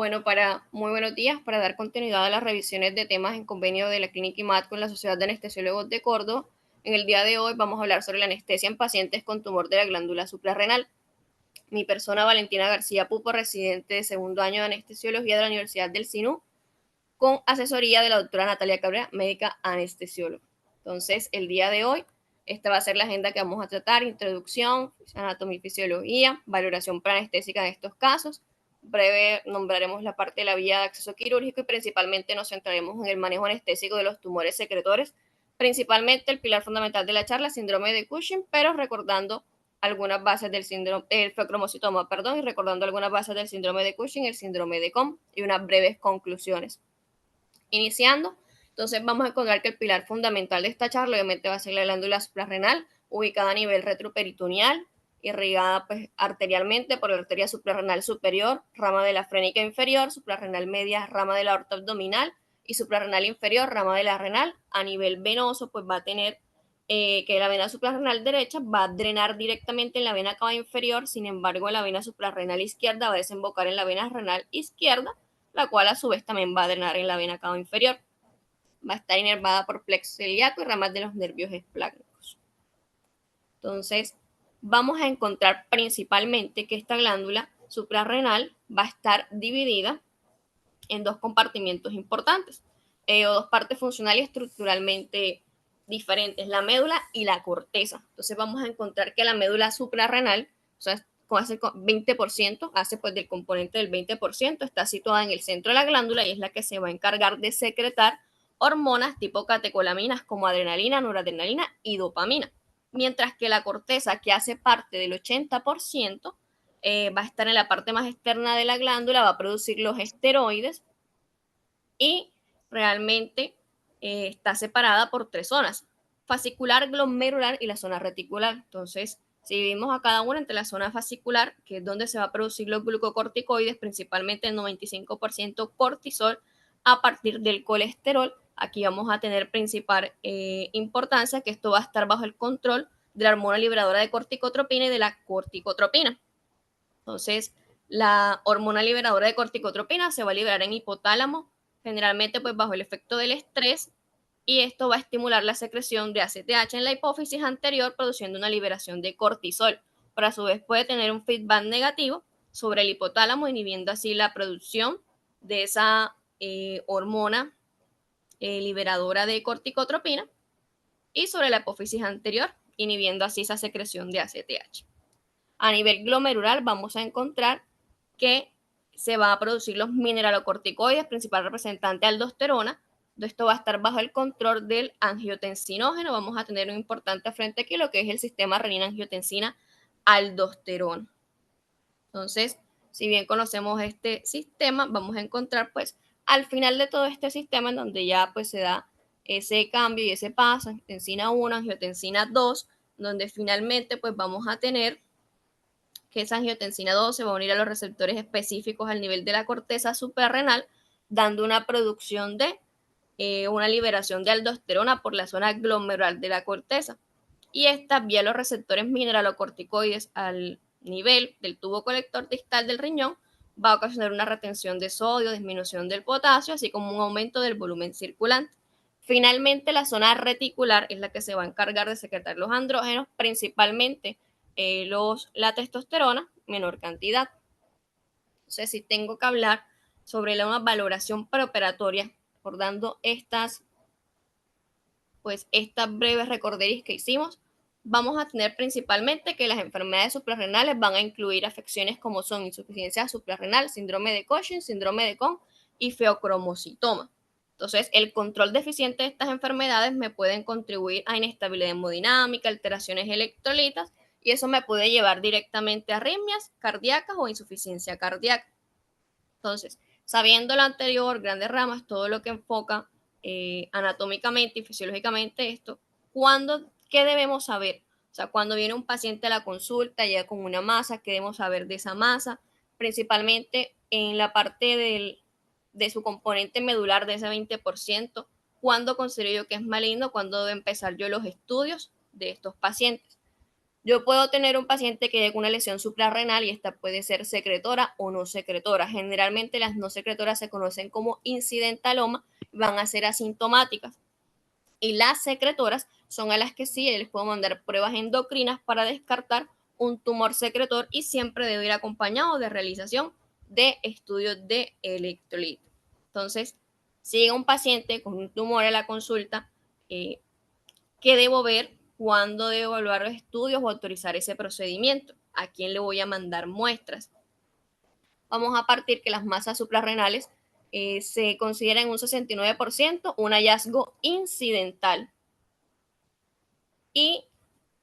Bueno, muy buenos días. Para dar continuidad a las revisiones de temas en convenio de la Clínica IMAT con la Sociedad de Anestesiólogos de Córdoba, en el día de hoy vamos a hablar sobre la anestesia en pacientes con tumor de la glándula suprarrenal. Mi persona, Valentina García Pupo, residente de segundo año de anestesiología de la Universidad del SINU, con asesoría de la doctora Natalia Cabrera, médica anestesióloga. Entonces, el día de hoy, esta va a ser la agenda que vamos a tratar: introducción, anatomía y fisiología, valoración preanestésica en estos casos. Breve nombraremos la parte de la vía de acceso quirúrgico y principalmente nos centraremos en el manejo anestésico de los tumores secretores, principalmente el pilar fundamental de la charla, síndrome de Cushing, pero recordando algunas bases del síndrome, el feocromocitoma, perdón, y recordando algunas bases del síndrome de Cushing, el síndrome de Cohn y unas breves conclusiones. Iniciando, entonces vamos a encontrar que el pilar fundamental de esta charla obviamente va a ser la glándula suprarrenal, ubicada a nivel retroperitoneal, irrigada pues arterialmente por la arteria suprarrenal superior, rama de la frénica inferior, suprarrenal media, rama de la aorta abdominal, y suprarrenal inferior, rama de la renal. A nivel venoso pues va a tener que la vena suprarrenal derecha va a drenar directamente en la vena cava inferior. Sin embargo, la vena suprarrenal izquierda va a desembocar en la vena renal izquierda, la cual a su vez también va a drenar en la vena cava inferior. Va a estar inervada por plexo ilíaco y ramas de los nervios espláncnicos. Entonces, vamos a encontrar principalmente que esta glándula suprarrenal va a estar dividida en dos compartimientos importantes, o dos partes funcional y estructuralmente diferentes: la médula y la corteza. Entonces vamos a encontrar que la médula suprarrenal, o sea, hace 20%, hace pues del componente del 20%, está situada en el centro de la glándula y es la que se va a encargar de secretar hormonas tipo catecolaminas como adrenalina, noradrenalina y dopamina. Mientras que la corteza, que hace parte del 80%, va a estar en la parte más externa de la glándula, va a producir los esteroides y realmente está separada por tres zonas: fascicular, glomerular y la zona reticular. Entonces, si dividimos a cada una entre la zona fascicular, que es donde se va a producir los glucocorticoides, principalmente el 95% cortisol a partir del colesterol, aquí vamos a tener principal importancia que esto va a estar bajo el control de la hormona liberadora de corticotropina y de la corticotropina. Entonces, la hormona liberadora de corticotropina se va a liberar en hipotálamo, generalmente pues bajo el efecto del estrés, y esto va a estimular la secreción de ACTH en la hipófisis anterior, produciendo una liberación de cortisol, pero a su vez puede tener un feedback negativo sobre el hipotálamo, inhibiendo así la producción de esa hormona liberadora de corticotropina, y sobre la hipófisis anterior, inhibiendo así esa secreción de ACTH. A nivel glomerular vamos a encontrar que se va a producir los mineralocorticoides, principal representante aldosterona. Esto va a estar bajo el control del angiotensinógeno. Vamos a tener un importante frente aquí, lo que es el sistema renina-angiotensina-aldosterona. Entonces, si bien conocemos este sistema, vamos a encontrar pues al final de todo este sistema, en donde ya pues se da ese cambio y ese paso, angiotensina 1, angiotensina 2, donde finalmente pues vamos a tener que esa angiotensina 2 se va a unir a los receptores específicos al nivel de la corteza suprarrenal, dando una producción de una liberación de aldosterona por la zona glomerular de la corteza. Y esta, vía los receptores mineralocorticoides al nivel del tubo colector distal del riñón, va a ocasionar una retención de sodio, disminución del potasio, así como un aumento del volumen circulante. Finalmente, la zona reticular es la que se va a encargar de secretar los andrógenos, principalmente la testosterona, menor cantidad. Entonces, si tengo que hablar sobre una valoración preoperatoria, recordando estas breves recorderis que hicimos, vamos a tener principalmente que las enfermedades suprarrenales van a incluir afecciones como son insuficiencia suprarrenal, síndrome de Cushing, síndrome de Cohn y feocromocitoma. Entonces, el control deficiente de estas enfermedades me pueden contribuir a inestabilidad hemodinámica, alteraciones electrolitas, y eso me puede llevar directamente a arritmias cardíacas o insuficiencia cardíaca. Entonces, sabiendo lo anterior, grandes ramas, todo lo que enfoca anatómicamente y fisiológicamente esto, ¿qué debemos saber? O sea, cuando viene un paciente a la consulta ya con una masa, ¿qué debemos saber de esa masa? Principalmente en la parte de su componente medular, de ese 20%, ¿cuándo considero yo que es maligno? ¿Cuándo debo empezar yo los estudios de estos pacientes? Yo puedo tener un paciente que llegue con una lesión suprarrenal y esta puede ser secretora o no secretora. Generalmente las no secretoras se conocen como incidentaloma, van a ser asintomáticas. Y las secretoras son a las que sí les puedo mandar pruebas endocrinas para descartar un tumor secretor y siempre debe ir acompañado de realización de estudios de electrolito. Entonces, si llega un paciente con un tumor a la consulta, ¿qué debo ver? ¿Cuándo debo evaluar los estudios o autorizar ese procedimiento? ¿A quién le voy a mandar muestras? Vamos a partir que las masas suprarrenales se consideran un 69% un hallazgo incidental y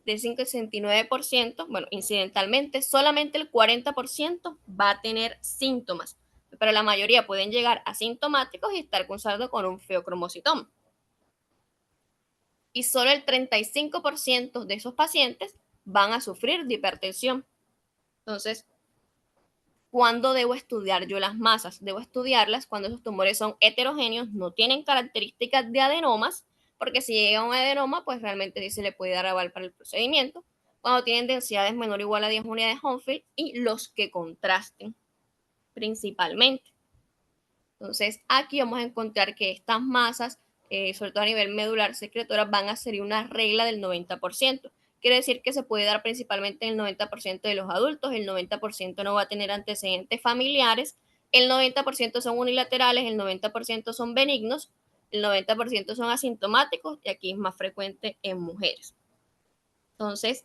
de 69%, bueno, incidentalmente, solamente el 40% va a tener síntomas, pero la mayoría pueden llegar asintomáticos y estar cursando con un feocromocitoma. Y solo el 35% de esos pacientes van a sufrir de hipertensión. Entonces, ¿cuándo debo estudiar yo las masas? Debo estudiarlas cuando esos tumores son heterogéneos, no tienen características de adenomas, porque si llega un adenoma, pues realmente sí se le puede dar aval para el procedimiento. Cuando tienen densidades menor o igual a 10 unidades Hounsfield y los que contrasten principalmente. Entonces, aquí vamos a encontrar que estas masas, sobre todo a nivel medular secretora, van a ser una regla del 90%. Quiere decir que se puede dar principalmente en el 90% de los adultos, el 90% no va a tener antecedentes familiares, el 90% son unilaterales, el 90% son benignos, el 90% son asintomáticos y aquí es más frecuente en mujeres. Entonces,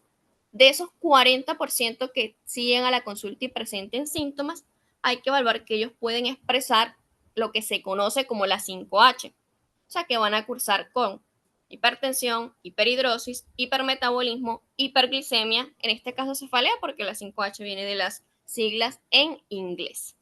de esos 40% que siguen a la consulta y presenten síntomas, hay que evaluar que ellos pueden expresar lo que se conoce como la 5H, o sea que van a cursar con hipertensión, hiperhidrosis, hipermetabolismo, hiperglicemia, en este caso cefalea porque la 5H viene de las siglas en inglés.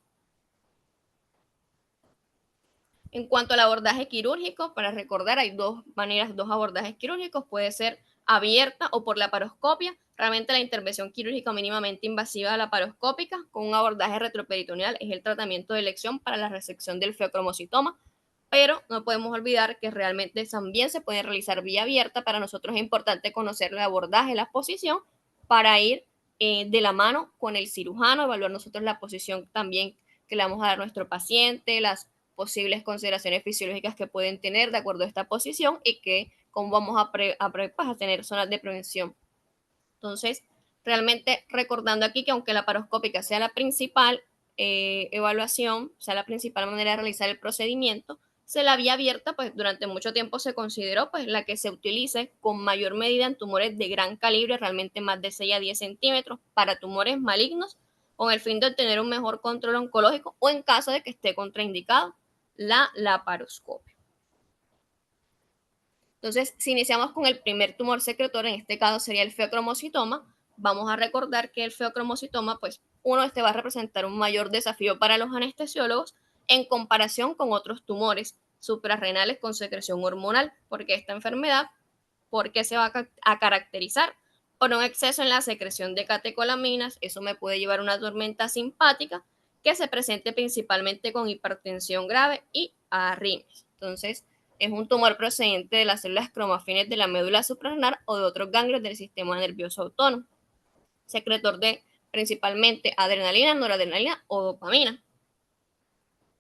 En cuanto al abordaje quirúrgico, para recordar, hay dos maneras, dos abordajes quirúrgicos, puede ser abierta o por laparoscopia. Realmente la intervención quirúrgica mínimamente invasiva laparoscópica con un abordaje retroperitoneal es el tratamiento de elección para la resección del feocromocitoma, pero no podemos olvidar que realmente también se puede realizar vía abierta. Para nosotros es importante conocer el abordaje, la posición, para ir de la mano con el cirujano, evaluar nosotros la posición también que le vamos a dar a nuestro paciente, las posibles consideraciones fisiológicas que pueden tener de acuerdo a esta posición y que cómo vamos a tener zonas de prevención. Entonces, realmente recordando aquí que aunque la paroscópica sea la principal evaluación, sea la principal manera de realizar el procedimiento, se la vía abierta, pues durante mucho tiempo se consideró pues la que se utilice con mayor medida en tumores de gran calibre, realmente más de 6 a 10 centímetros, para tumores malignos, con el fin de obtener un mejor control oncológico o en caso de que esté contraindicado la laparoscopia. Entonces, si iniciamos con el primer tumor secretor, en este caso sería el feocromocitoma, vamos a recordar que el feocromocitoma, pues este va a representar un mayor desafío para los anestesiólogos en comparación con otros tumores suprarrenales con secreción hormonal, porque esta enfermedad, ¿por qué se va a caracterizar? Por un exceso en la secreción de catecolaminas, eso me puede llevar a una tormenta simpática que se presente principalmente con hipertensión grave y arritmias. Entonces, es un tumor procedente de las células cromafines de la médula suprarrenal o de otros ganglios del sistema nervioso autónomo, secretor de principalmente adrenalina, noradrenalina o dopamina.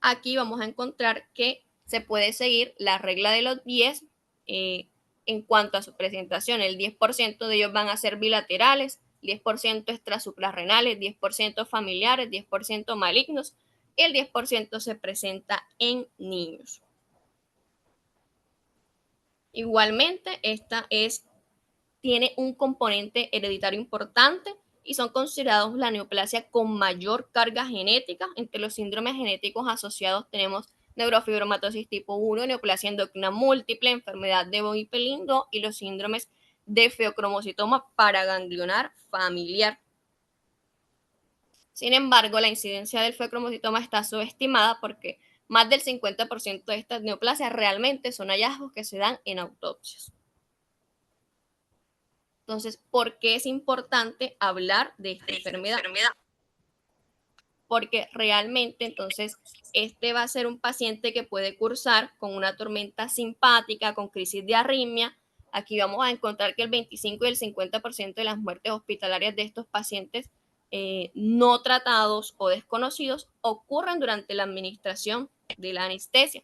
Aquí vamos a encontrar que se puede seguir la regla de los 10 en cuanto a su presentación. El 10% de ellos van a ser bilaterales, 10% extrasuprarrenales, 10% familiares, 10% malignos y el 10% se presenta en niños. Igualmente, tiene un componente hereditario importante y son considerados la neoplasia con mayor carga genética. Entre los síndromes genéticos asociados tenemos neurofibromatosis tipo 1, neoplasia endocrina múltiple, enfermedad de Boni-Pelindo y los síndromes de feocromocitoma paraganglionar familiar. Sin embargo, la incidencia del feocromocitoma está subestimada porque más del 50% de estas neoplasias realmente son hallazgos que se dan en autopsias. Entonces, ¿por qué es importante hablar de esta enfermedad? Porque realmente, entonces, este va a ser un paciente que puede cursar con una tormenta simpática, con crisis de arritmia, Aquí vamos a encontrar que el 25 y el 50% de las muertes hospitalarias de estos pacientes no tratados o desconocidos ocurren durante la administración de la anestesia.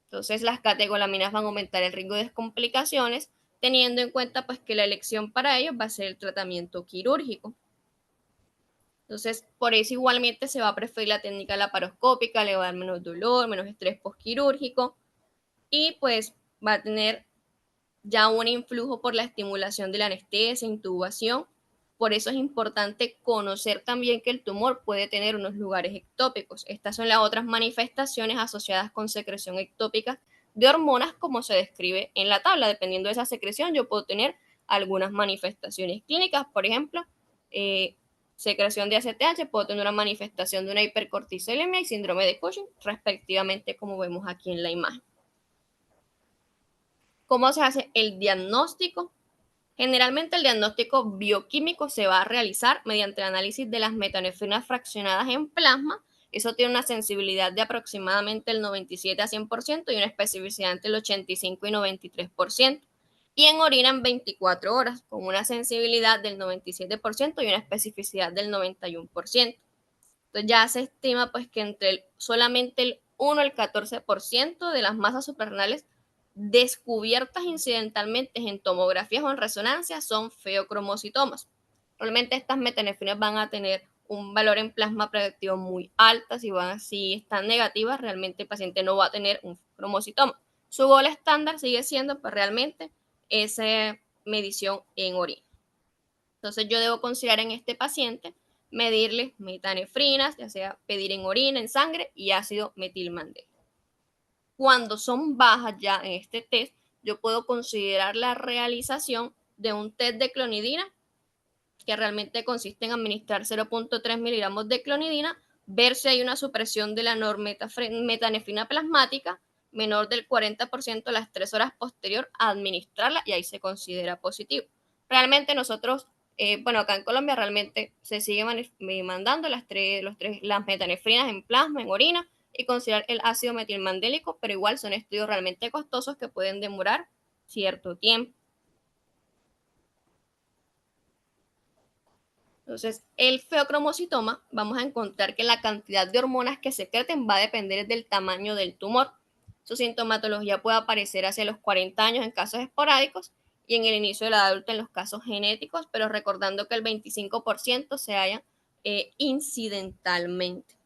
Entonces, las catecolaminas van a aumentar el riesgo de complicaciones, teniendo en cuenta pues que la elección para ellos va a ser el tratamiento quirúrgico. Entonces, por eso igualmente se va a preferir la técnica laparoscópica, le va a dar menos dolor, menos estrés postquirúrgico y pues va a tener ya un influjo por la estimulación de la anestesia, intubación. Por eso es importante conocer también que el tumor puede tener unos lugares ectópicos. Estas son las otras manifestaciones asociadas con secreción ectópica de hormonas, como se describe en la tabla. Dependiendo de esa secreción, yo puedo tener algunas manifestaciones clínicas, por ejemplo, secreción de ACTH, puedo tener una manifestación de una hipercortisolemia y síndrome de Cushing, respectivamente, como vemos aquí en la imagen. ¿Cómo se hace el diagnóstico? Generalmente el diagnóstico bioquímico se va a realizar mediante el análisis de las metanefrinas fraccionadas en plasma. Eso tiene una sensibilidad de aproximadamente el 97 a 100% y una especificidad entre el 85 y 93%. Y en orina en 24 horas, con una sensibilidad del 97% y una especificidad del 91%. Entonces ya se estima pues que entre solamente el 1 al 14% de las masas suprarrenales descubiertas incidentalmente en tomografías o en resonancia son feocromocitomas. Realmente estas metanefrinas van a tener un valor en plasma predictivo muy alto. Si están negativas, realmente el paciente no va a tener un cromocitoma. Su gol estándar sigue siendo pues realmente esa medición en orina. Entonces yo debo considerar en este paciente medirle metanefrinas, ya sea pedir en orina, en sangre y ácido metilmandélico. Cuando son bajas ya en este test, yo puedo considerar la realización de un test de clonidina, que realmente consiste en administrar 0.3 miligramos de clonidina, ver si hay una supresión de la normetanefrina plasmática menor del 40% a las 3 horas posterior a administrarla y ahí se considera positivo. Realmente nosotros, acá en Colombia realmente se sigue mandando las metanefrinas en plasma, en orina, y considerar el ácido metilmandélico, pero igual son estudios realmente costosos que pueden demorar cierto tiempo. Entonces, el feocromocitoma, vamos a encontrar que la cantidad de hormonas que secreten va a depender del tamaño del tumor. Su sintomatología puede aparecer hacia los 40 años en casos esporádicos y en el inicio de la adulta en los casos genéticos, pero recordando que el 25% se halla incidentalmente.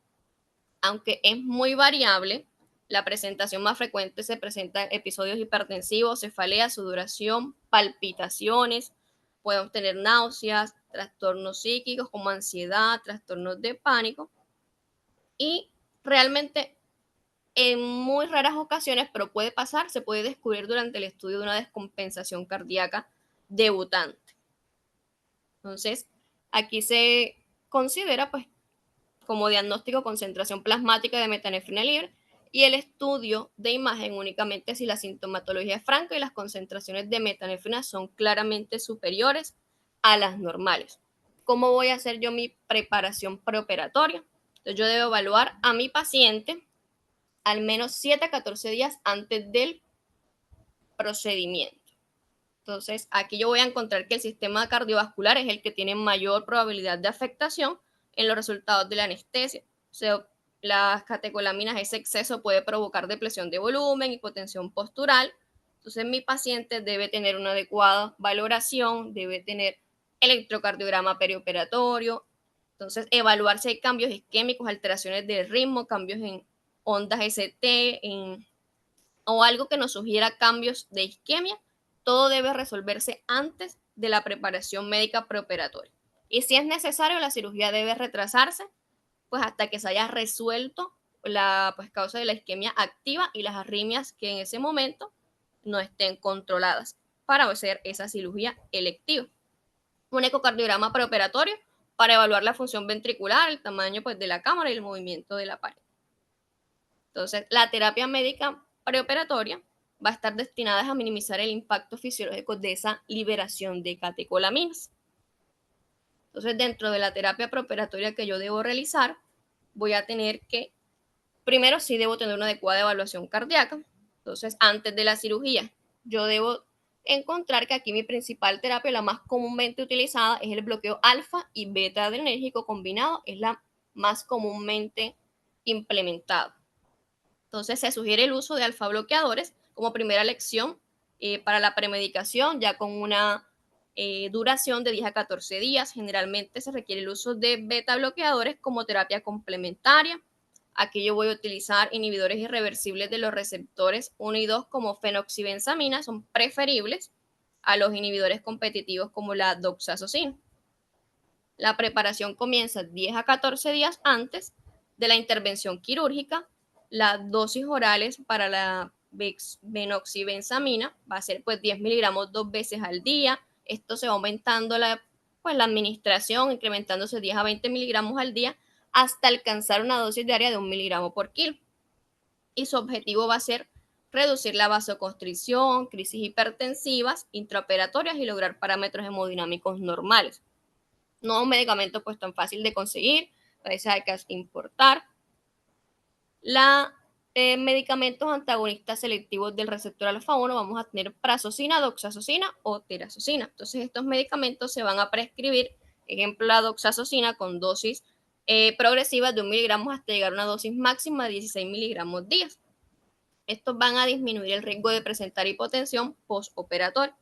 Aunque es muy variable, la presentación más frecuente se presenta en episodios hipertensivos, cefalea, sudoración, palpitaciones, pueden tener náuseas, trastornos psíquicos como ansiedad, trastornos de pánico y realmente en muy raras ocasiones, pero puede pasar, se puede descubrir durante el estudio de una descompensación cardíaca debutante. Entonces, aquí se considera pues como diagnóstico concentración plasmática de metanefrina libre y el estudio de imagen únicamente si la sintomatología es franca y las concentraciones de metanefrina son claramente superiores a las normales. ¿Cómo voy a hacer yo mi preparación preoperatoria? Entonces yo debo evaluar a mi paciente al menos 7 a 14 días antes del procedimiento. Entonces, aquí yo voy a encontrar que el sistema cardiovascular es el que tiene mayor probabilidad de afectación en los resultados de la anestesia. O sea, las catecolaminas, ese exceso puede provocar depresión de volumen, hipotensión postural. Entonces, mi paciente debe tener una adecuada valoración, debe tener electrocardiograma perioperatorio. Entonces, evaluar si hay cambios isquémicos, alteraciones del ritmo, cambios en ondas ST, o algo que nos sugiera cambios de isquemia. Todo debe resolverse antes de la preparación médica preoperatoria. Y si es necesario, la cirugía debe retrasarse pues hasta que se haya resuelto la causa de la isquemia activa y las arritmias que en ese momento no estén controladas para hacer esa cirugía electiva. Un ecocardiograma preoperatorio para evaluar la función ventricular, el tamaño pues, de la cámara y el movimiento de la pared. Entonces, la terapia médica preoperatoria va a estar destinada a minimizar el impacto fisiológico de esa liberación de catecolaminas. Entonces, dentro de la terapia preoperatoria que yo debo realizar, voy a tener que, primero sí debo tener una adecuada evaluación cardíaca. Entonces, antes de la cirugía, yo debo encontrar que aquí mi principal terapia, la más comúnmente utilizada, es el bloqueo alfa y beta adrenérgico combinado, es la más comúnmente implementada. Entonces se sugiere el uso de alfa bloqueadores como primera lección para la premedicación, ya con una duración de 10 a 14 días. Generalmente se requiere el uso de beta bloqueadores como terapia complementaria. Aquí yo voy a utilizar inhibidores irreversibles de los receptores 1 y 2 como fenoxibenzamina, son preferibles a los inhibidores competitivos como la doxazocina. La preparación comienza 10 a 14 días antes de la intervención quirúrgica. Las dosis orales para la venoxibenzamina va a ser pues 10 miligramos 2 veces al día. Esto se va aumentando la administración, incrementándose 10 a 20 miligramos al día hasta alcanzar una dosis diaria de 1 miligramo por kilo. Y su objetivo va a ser reducir la vasoconstricción, crisis hipertensivas, intraoperatorias y lograr parámetros hemodinámicos normales. No es un medicamento pues tan fácil de conseguir, a veces hay que importar. La medicamentos antagonistas selectivos del receptor alfa-1 vamos a tener prazosina, doxazocina o terazocina. Entonces estos medicamentos se van a prescribir, ejemplo la doxazocina con dosis progresivas de 1 miligramo hasta llegar a una dosis máxima de 16 miligramos días. Estos van a disminuir el riesgo de presentar hipotensión postoperatoria,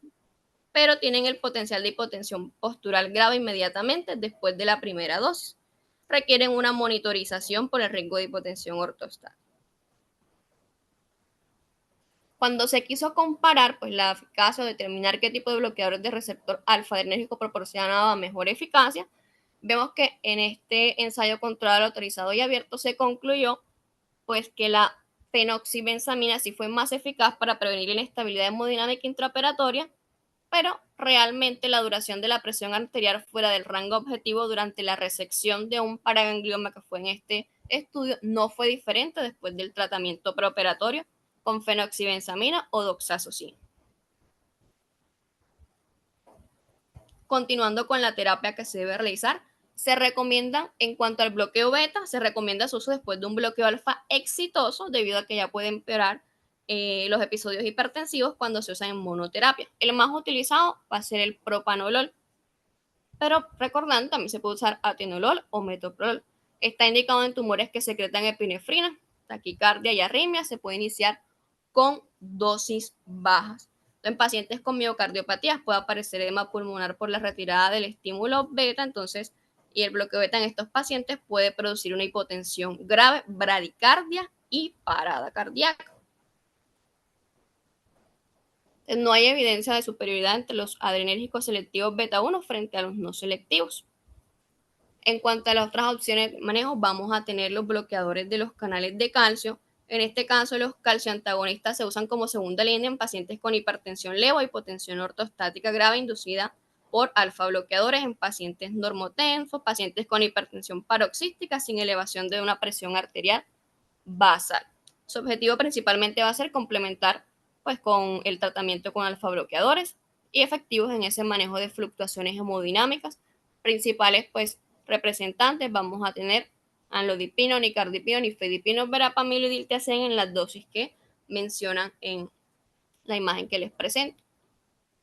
pero tienen el potencial de hipotensión postural grave inmediatamente después de la primera dosis. Requieren una monitorización por el riesgo de hipotensión ortostática. Cuando se quiso comparar pues, la eficacia o determinar qué tipo de bloqueadores de receptor alfa adrenérgico proporcionaba mejor eficacia, vemos que en este ensayo controlado, autorizado y abierto se concluyó pues, que la fenoxibenzamina sí fue más eficaz para prevenir la inestabilidad hemodinámica intraoperatoria, pero realmente la duración de la presión arterial fuera del rango objetivo durante la resección de un paraganglioma que fue en este estudio no fue diferente después del tratamiento preoperatorio con fenoxibenzamina o doxazocina. Continuando con la terapia que se debe realizar, se recomienda, en cuanto al bloqueo beta, se recomienda su uso después de un bloqueo alfa exitoso debido a que ya puede empeorar los episodios hipertensivos cuando se usan en monoterapia. El más utilizado va a ser el propanolol, pero recordando, también se puede usar atenolol o metoprolol. Está indicado en tumores que secretan epinefrina, taquicardia y arritmia. Se puede iniciar con dosis bajas. En pacientes con miocardiopatías puede aparecer edema pulmonar por la retirada del estímulo beta, entonces, y el bloqueo beta en estos pacientes puede producir una hipotensión grave, bradicardia y parada cardíaca. No hay evidencia de superioridad entre los adrenérgicos selectivos beta 1 frente a los no selectivos. En cuanto a las otras opciones de manejo, vamos a tener los bloqueadores de los canales de calcio. En este caso, los calcioantagonistas se usan como segunda línea en pacientes con hipertensión leve o hipotensión ortostática grave inducida por alfa bloqueadores en pacientes normotensos, pacientes con hipertensión paroxística sin elevación de una presión arterial basal. Su objetivo principalmente va a ser complementar pues, con el tratamiento con alfa bloqueadores y efectivos en ese manejo de fluctuaciones hemodinámicas. Principales pues, representantes vamos a tener anlodipino, nicardipino, nifedipino, verapamil y diltiazem en las dosis que mencionan en la imagen que les presento.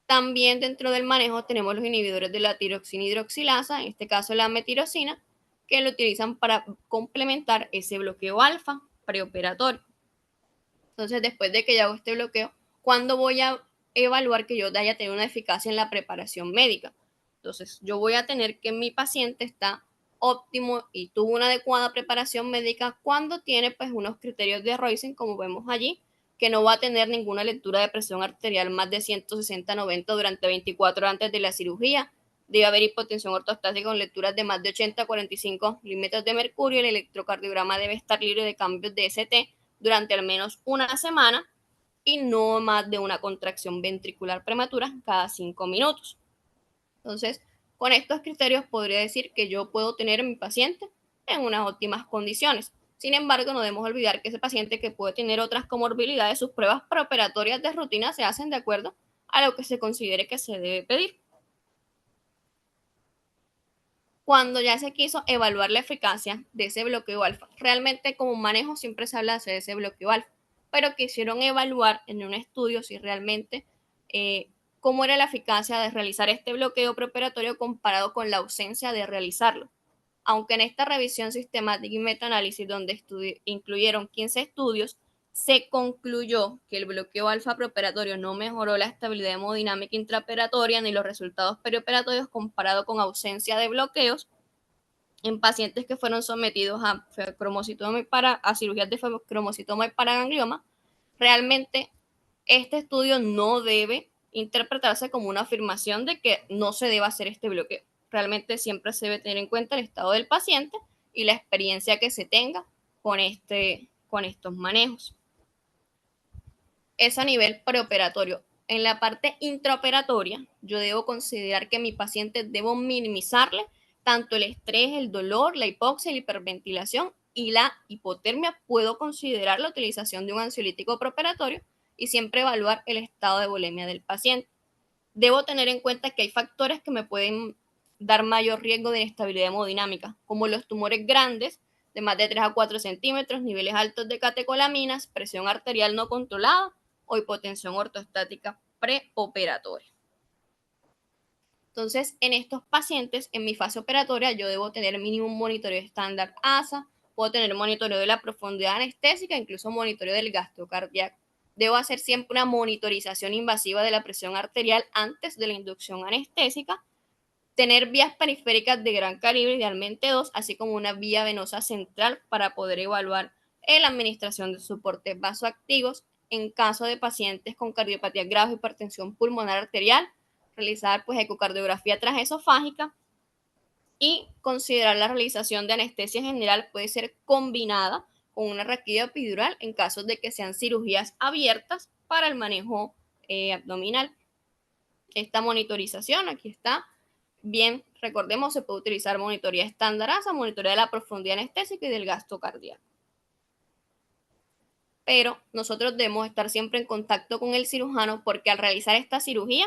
También dentro del manejo tenemos los inhibidores de la tiroxina hidroxilasa, en este caso la metirosina, que lo utilizan para complementar ese bloqueo alfa preoperatorio. Entonces, después de que ya hago este bloqueo, ¿cuándo voy a evaluar que yo haya tenido una eficacia en la preparación médica? Entonces, yo voy a tener que mi paciente está óptimo y tuvo una adecuada preparación médica cuando tiene pues unos criterios de Roisen, como vemos allí, que no va a tener ninguna lectura de presión arterial más de 160-90 durante 24 horas antes de la cirugía. Debe haber hipotensión ortostática con lecturas de más de 80-45 milímetros de mercurio. El electrocardiograma debe estar libre de cambios de ST durante al menos una semana y no más de una contracción ventricular prematura cada 5 minutos. Entonces, con estos criterios podría decir que yo puedo tener a mi paciente en unas óptimas condiciones. Sin embargo, no debemos olvidar que ese paciente que puede tener otras comorbilidades, sus pruebas preoperatorias de rutina se hacen de acuerdo a lo que se considere que se debe pedir. Cuando ya se quiso evaluar la eficacia de ese bloqueo alfa, realmente como manejo siempre se habla de ese bloqueo alfa, pero quisieron evaluar en un estudio si realmente cómo era la eficacia de realizar este bloqueo preoperatorio comparado con la ausencia de realizarlo. Aunque en esta revisión sistemática y metaanálisis, donde incluyeron 15 estudios, se concluyó que el bloqueo alfa preoperatorio no mejoró la estabilidad hemodinámica intraoperatoria ni los resultados perioperatorios comparado con ausencia de bloqueos en pacientes que fueron sometidos a cirugías de feocromocitoma y paraganglioma. Realmente este estudio no debe interpretarse como una afirmación de que no se deba hacer este bloqueo. Realmente siempre se debe tener en cuenta el estado del paciente y la experiencia que se tenga con estos manejos. Eso a nivel preoperatorio. En la parte intraoperatoria, yo debo considerar que mi paciente debo minimizarle tanto el estrés, el dolor, la hipoxia, la hiperventilación y la hipotermia. Puedo considerar la utilización de un ansiolítico preoperatorio y siempre evaluar el estado de volemia del paciente. Debo tener en cuenta que hay factores que me pueden dar mayor riesgo de inestabilidad hemodinámica, como los tumores grandes de más de 3 a 4 centímetros, niveles altos de catecolaminas, presión arterial no controlada o hipotensión ortostática preoperatoria. Entonces, en estos pacientes, en mi fase operatoria, yo debo tener mínimo un monitoreo estándar ASA, puedo tener monitoreo de la profundidad anestésica, incluso monitoreo del gasto cardíaco. Debo hacer siempre una monitorización invasiva de la presión arterial antes de la inducción anestésica, tener vías periféricas de gran calibre, idealmente 2, así como una vía venosa central para poder evaluar la administración de soportes vasoactivos en caso de pacientes con cardiopatía grave, hipertensión pulmonar arterial, realizar pues ecocardiografía transesofágica y considerar la realización de anestesia general puede ser combinada con una raquida epidural en caso de que sean cirugías abiertas para el manejo abdominal. Esta monitorización, aquí está, bien, recordemos, se puede utilizar monitoría estándar ASA, monitoría de la profundidad anestésica y del gasto cardíaco. Pero nosotros debemos estar siempre en contacto con el cirujano porque al realizar esta cirugía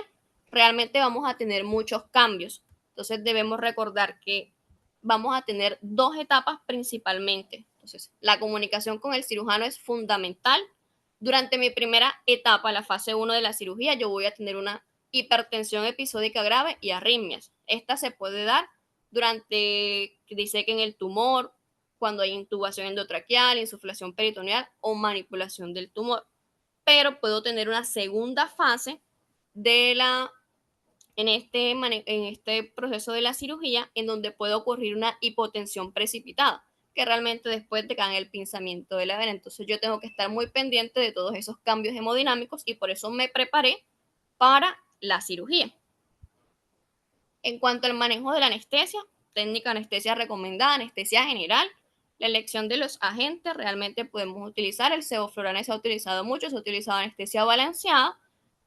realmente vamos a tener muchos cambios. Entonces debemos recordar que vamos a tener dos etapas principalmente. Entonces, la comunicación con el cirujano es fundamental. Durante mi primera etapa, la fase 1 de la cirugía, yo voy a tener una hipertensión episódica grave y arritmias. Esta se puede dar durante que disequen el tumor, cuando hay intubación endotraqueal, insuflación peritoneal o manipulación del tumor. Pero puedo tener una segunda fase en este proceso de la cirugía en donde puede ocurrir una hipotensión precipitada, que realmente después de que hagan el pinzamiento de la vena. Entonces yo tengo que estar muy pendiente de todos esos cambios hemodinámicos y por eso me preparé para la cirugía. En cuanto al manejo de la anestesia, técnica anestesia recomendada, anestesia general, la elección de los agentes, realmente podemos utilizar el sevoflurane, se ha utilizado mucho, se ha utilizado anestesia balanceada,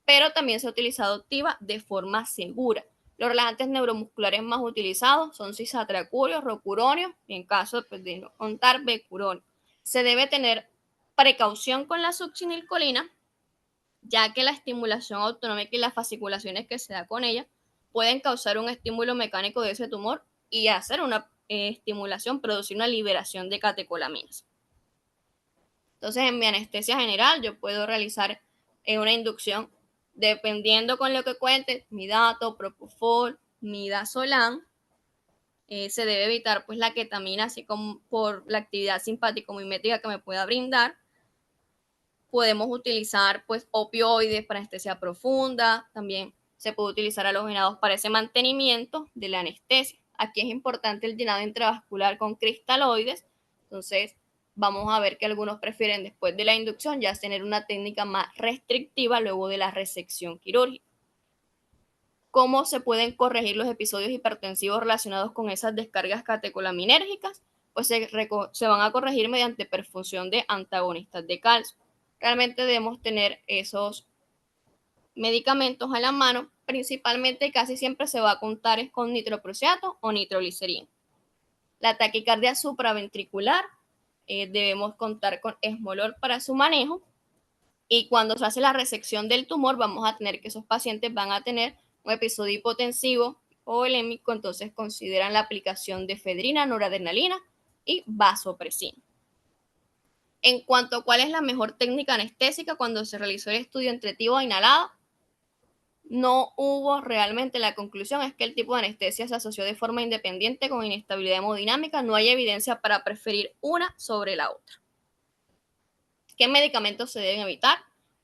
pero también se ha utilizado activa de forma segura. Los relajantes neuromusculares más utilizados son cisatracurio, rocuronio y en caso de no contar becuronio. Se debe tener precaución con la succinilcolina, ya que la estimulación autonómica y las fasciculaciones que se da con ella pueden causar un estímulo mecánico de ese tumor y hacer una estimulación, producir una liberación de catecolaminas. Entonces, en mi anestesia general, yo puedo realizar una inducción dependiendo con lo que cuente, midato, propofol, midazolam. Se debe evitar pues la ketamina, así como por la actividad simpático-mimética que me pueda brindar. Podemos utilizar pues opioides para anestesia profunda, también se puede utilizar halogenados para ese mantenimiento de la anestesia. Aquí es importante el llenado intravascular con cristaloides, entonces vamos a ver que algunos prefieren después de la inducción ya tener una técnica más restrictiva luego de la resección quirúrgica. ¿Cómo se pueden corregir los episodios hipertensivos relacionados con esas descargas catecolaminérgicas? Pues se van a corregir mediante perfusión de antagonistas de calcio. Realmente debemos tener esos medicamentos a la mano, principalmente casi siempre se va a contar con nitroprusiato o nitroglicerina. La taquicardia supraventricular, debemos contar con esmolol para su manejo y cuando se hace la resección del tumor vamos a tener que esos pacientes van a tener un episodio hipotensivo o volémico, entonces consideran la aplicación de efedrina, noradrenalina y vasopresina. En cuanto a cuál es la mejor técnica anestésica cuando se realizó el estudio entre tibo e inhalada, no hubo realmente, la conclusión es que el tipo de anestesia se asoció de forma independiente con inestabilidad hemodinámica, no hay evidencia para preferir una sobre la otra. ¿Qué medicamentos se deben evitar?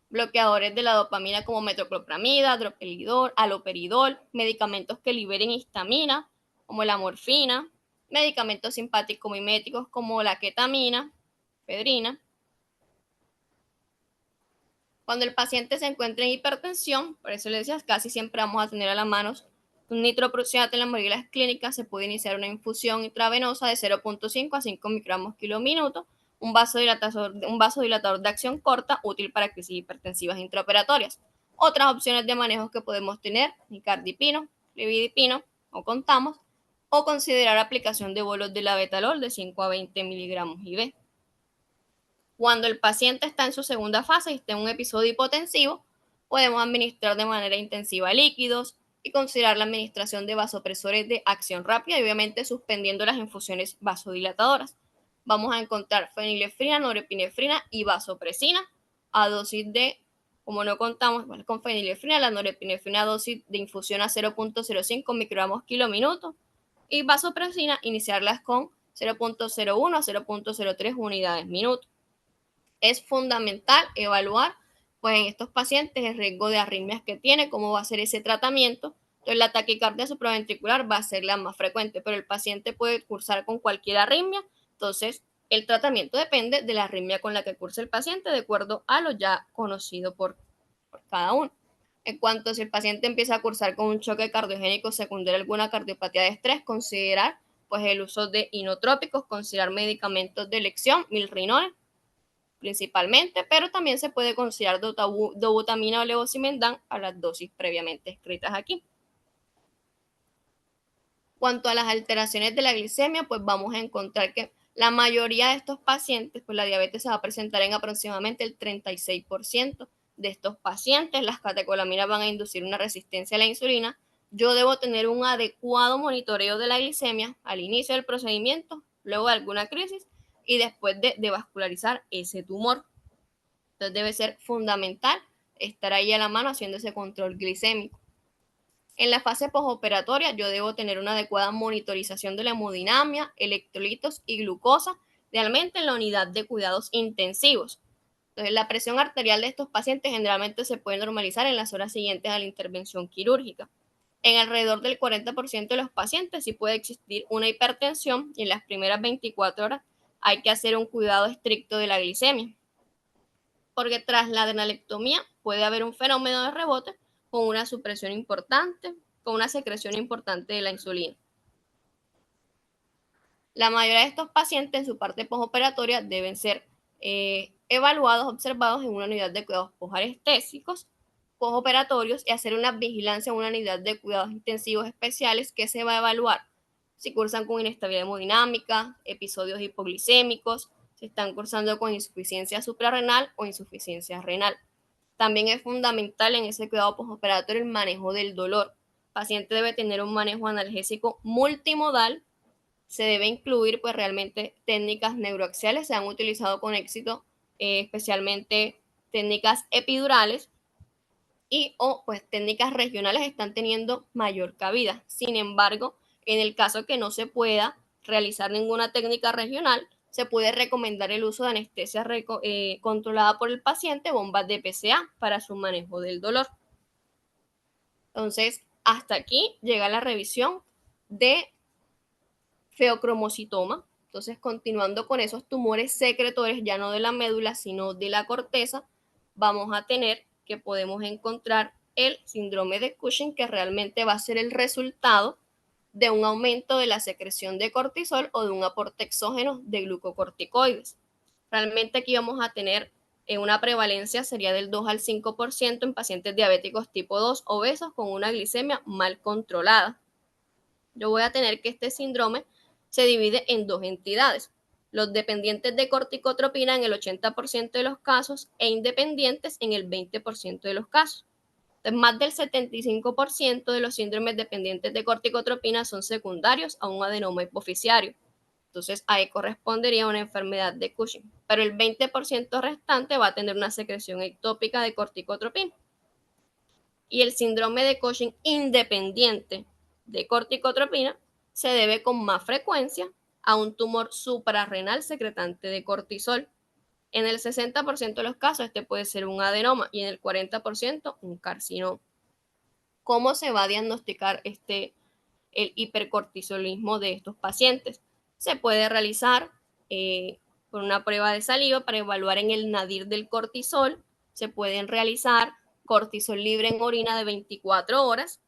Bloqueadores de la dopamina como metoclopramida, droperidol, aloperidol, medicamentos que liberen histamina como la morfina, medicamentos simpático-miméticos como la ketamina, efedrina. Cuando el paciente se encuentra en hipertensión, por eso le decía, casi siempre vamos a tener a la mano un nitroprusiato en las moléculas clínicas, se puede iniciar una infusión intravenosa de 0.5 a 5 microgramos kilo minuto, un vasodilatador de acción corta útil para crisis hipertensivas intraoperatorias. Otras opciones de manejo que podemos tener, nicardipino, lividipino o contamos, o considerar aplicación de bolos de labetalol de 5 a 20 miligramos IV. Cuando el paciente está en su segunda fase y está en un episodio hipotensivo, podemos administrar de manera intensiva líquidos y considerar la administración de vasopresores de acción rápida y obviamente suspendiendo las infusiones vasodilatadoras. Vamos a encontrar fenilefrina, norepinefrina y vasopresina a dosis de, como no contamos con fenilefrina, la norepinefrina a dosis de infusión a 0.05 microgramos kilo minuto y vasopresina iniciarlas con 0.01 a 0.03 unidades minuto. Es fundamental evaluar, pues en estos pacientes, el riesgo de arritmias que tiene, cómo va a ser ese tratamiento. Entonces, la taquicardia supraventricular va a ser la más frecuente, pero el paciente puede cursar con cualquier arritmia. Entonces, el tratamiento depende de la arritmia con la que cursa el paciente, de acuerdo a lo ya conocido por cada uno. En cuanto a si el paciente empieza a cursar con un choque cardiogénico secundario a alguna cardiopatía de estrés, considerar pues el uso de inotrópicos, considerar medicamentos de elección, milrinol principalmente, pero también se puede considerar dobutamina o levosimendan a las dosis previamente escritas aquí. Cuanto a las alteraciones de la glicemia, pues vamos a encontrar que la mayoría de estos pacientes, pues la diabetes se va a presentar en aproximadamente el 36% de estos pacientes. Las catecolaminas van a inducir una resistencia a la insulina. Yo debo tener un adecuado monitoreo de la glicemia al inicio del procedimiento, luego de alguna crisis y después de vascularizar ese tumor. Entonces debe ser fundamental estar ahí a la mano haciendo ese control glicémico. En la fase postoperatoria yo debo tener una adecuada monitorización de la hemodinamia, electrolitos y glucosa, realmente en la unidad de cuidados intensivos. Entonces la presión arterial de estos pacientes generalmente se puede normalizar en las horas siguientes a la intervención quirúrgica. En alrededor del 40% de los pacientes sí puede existir una hipertensión y en las primeras 24 horas hay que hacer un cuidado estricto de la glicemia, porque tras la adrenalectomía puede haber un fenómeno de rebote con una supresión importante, con una secreción importante de la insulina. La mayoría de estos pacientes en su parte postoperatoria deben ser evaluados, observados en una unidad de cuidados postanestéticos, postoperatorios y hacer una vigilancia en una unidad de cuidados intensivos especiales que se va a evaluar si cursan con inestabilidad hemodinámica, episodios hipoglicémicos, si están cursando con insuficiencia suprarrenal o insuficiencia renal. También es fundamental en ese cuidado postoperatorio el manejo del dolor. El paciente debe tener un manejo analgésico multimodal. Se debe incluir pues realmente técnicas neuroaxiales, se han utilizado con éxito, especialmente técnicas epidurales y o pues técnicas regionales están teniendo mayor cabida. Sin embargo, en el caso que no se pueda realizar ninguna técnica regional, se puede recomendar el uso de anestesia controlada por el paciente, bombas de PCA para su manejo del dolor. Entonces, hasta aquí llega la revisión de feocromocitoma. Entonces, continuando con esos tumores secretores, ya no de la médula, sino de la corteza, vamos a tener que podemos encontrar el síndrome de Cushing, que realmente va a ser el resultado de un aumento de la secreción de cortisol o de un aporte exógeno de glucocorticoides. Realmente aquí vamos a tener una prevalencia sería del 2 al 5% en pacientes diabéticos tipo 2 obesos con una glicemia mal controlada. Yo voy a tener que este síndrome se divide en dos entidades: los dependientes de corticotropina en el 80% de los casos e independientes en el 20% de los casos. Entonces, más del 75% de los síndromes dependientes de corticotropina son secundarios a un adenoma hipoficiario. Entonces, ahí correspondería a una enfermedad de Cushing. Pero el 20% restante va a tener una secreción ectópica de corticotropina. Y el síndrome de Cushing independiente de corticotropina se debe con más frecuencia a un tumor suprarrenal secretante de cortisol. En el 60% de los casos este puede ser un adenoma y en el 40% un carcinoma. ¿Cómo se va a diagnosticar el hipercortisolismo de estos pacientes? Se puede realizar con una prueba de saliva para evaluar en el nadir del cortisol. Se pueden realizar cortisol libre en orina de 24 horas